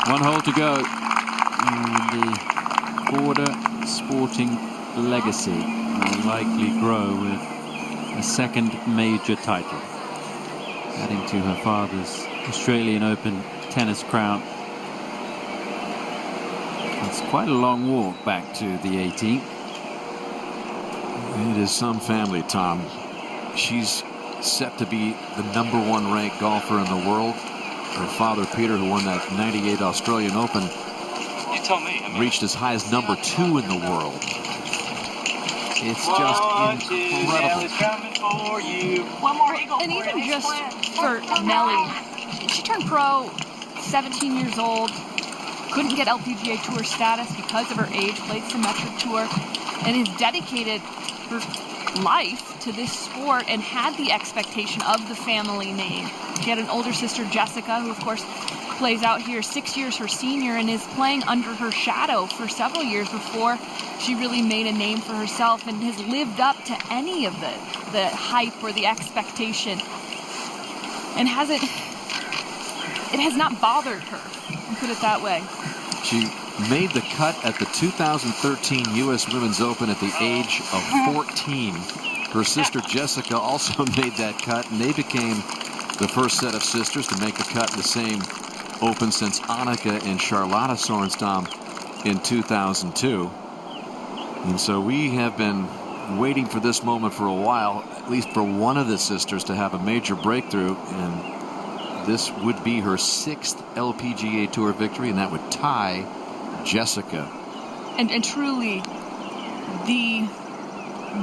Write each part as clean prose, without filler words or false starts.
One hole to go in the Korda sporting legacy will likely grow with a second major title, adding to her father's Australian Open tennis crown. It's quite a long walk back to the 18th. It is some family, Tom. She's set to be the #1 ranked golfer in the world. Her father, Peter, who won that '98 Australian Open, you tell me. Reached as high as #2 in the world. It's just incredible. One more eagle. And even just for Nelly, she turned pro 17 years old, couldn't get LPGA Tour status because of her age, played Symmetric Tour, and has dedicated her life to this sport and had the expectation of the family name. She had an older sister, Jessica, who of course plays out here, 6 years her senior, and is playing under her shadow for several years before she really made a name for herself and has lived up to any of the hype or the expectation, and it has not bothered her, I'll put it that way. She made the cut at the 2013 U.S. Women's Open at the age of 14. Her sister Jessica also made that cut, and they became the first set of sisters to make the cut in the same Open since Annika and Charlotta Sorenstam in 2002. And so we have been waiting for this moment for a while, at least for one of the sisters to have a major breakthrough, and this would be her 6th LPGA Tour victory, and that would tie Jessica. And truly the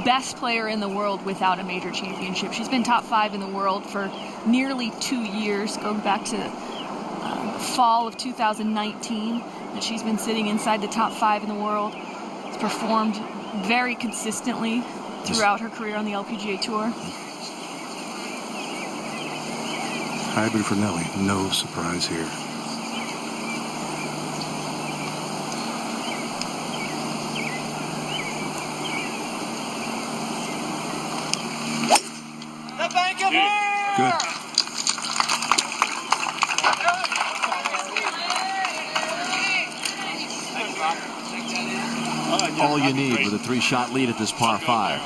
best player in the world without a major championship. She's been top 5 in the world for nearly 2 years, going back to fall of 2019, that she's been sitting inside the top 5 in the world. Has performed very consistently throughout her career on the LPGA Tour. Hybrid for Nelly, no surprise here. The bank of air! Good. All you need with a 3-shot lead at this par 5.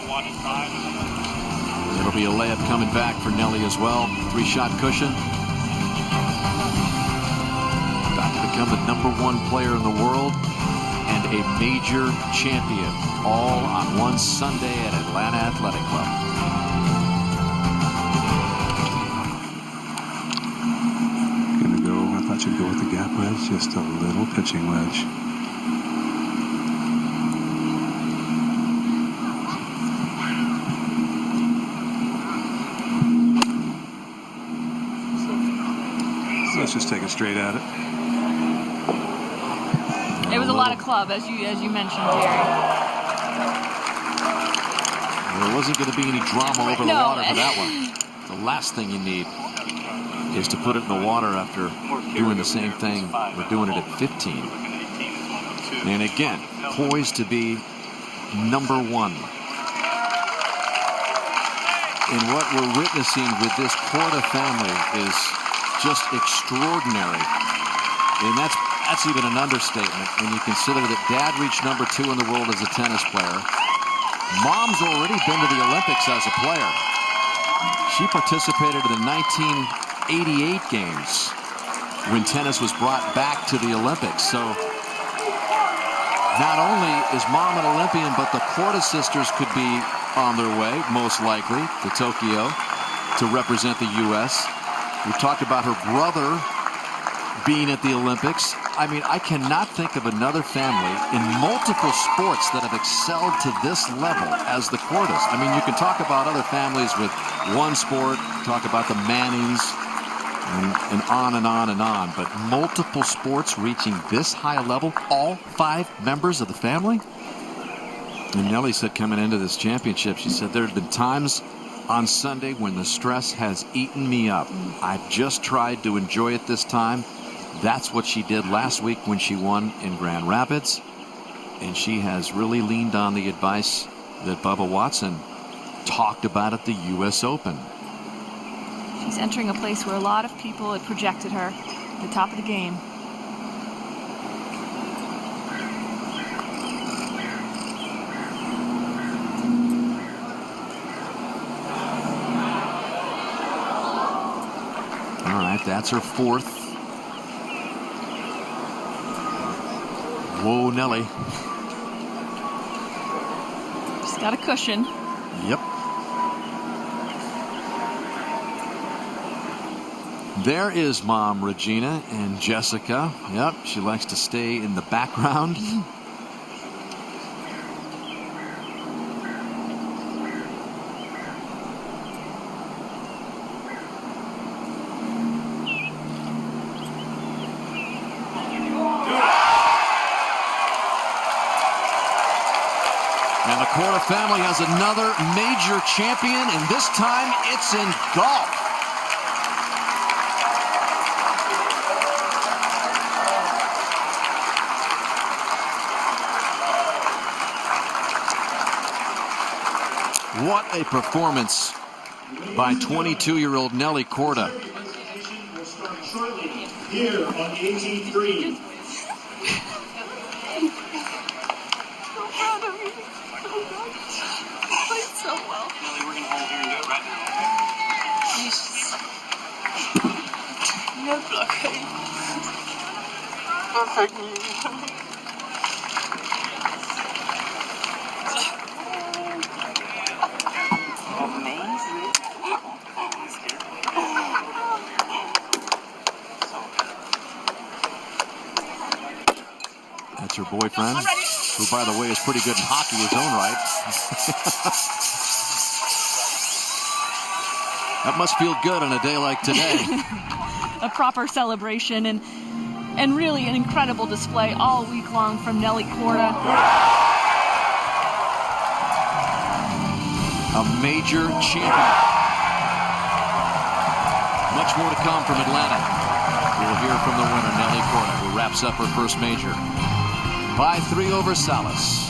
It'll be a layup coming back for Nelly as well. 3-shot cushion. About to become the #1 player in the world and a major champion, all on one Sunday at Atlanta Athletic Club. Gonna go, I thought you'd go with the gap wedge, just a little pitching wedge. Let's just take it straight at it. It was a lot of club, as you mentioned, Jerry. There wasn't going to be any drama over the water for that one. The last thing you need is to put it in the water after doing the same thing. We're doing it at 15. And again, poised to be #1. And what we're witnessing with this Korda family is just extraordinary. And that's even an understatement when you consider that Dad reached #2 in the world as a tennis player. Mom's already been to the Olympics as a player. She participated in the 1988 games when tennis was brought back to the Olympics. So not only is Mom an Olympian, but the Korda sisters could be on their way, most likely, to Tokyo to represent the U.S. We talked about her brother being at the Olympics. I mean, I cannot think of another family in multiple sports that have excelled to this level as the Kordas. I mean, you can talk about other families with one sport, talk about the Mannings, and on and on and on. But multiple sports reaching this high level, all 5 members of the family? And Nelly said coming into this championship, she said there have been times on Sunday when the stress has eaten me up. I've just tried to enjoy it this time. That's what she did last week when she won in Grand Rapids. And she has really leaned on the advice that Bubba Watson talked about at the U.S. Open. She's entering a place where a lot of people had projected her at the top of the game. That's her 4th. Whoa, Nelly. Just got a cushion. Yep. There is Mom Regina and Jessica. Yep, she likes to stay in the background. And the Korda family has another major champion, and this time it's in golf. What a performance by 22-year-old Nelly Korda. Here on the 18th green. So proud of you. Played so well. Nelly, we're going to hold here and do it right now. No blockade. Perfect. That's her boyfriend, who, by the way, is pretty good in hockey his own right. That must feel good on a day like today. A proper celebration and really an incredible display all week long from Nelly Korda. A major champion. Much more to come from Atlanta. We'll hear from the winner, Nelly Korda, who wraps up her first major by 3 over Salas.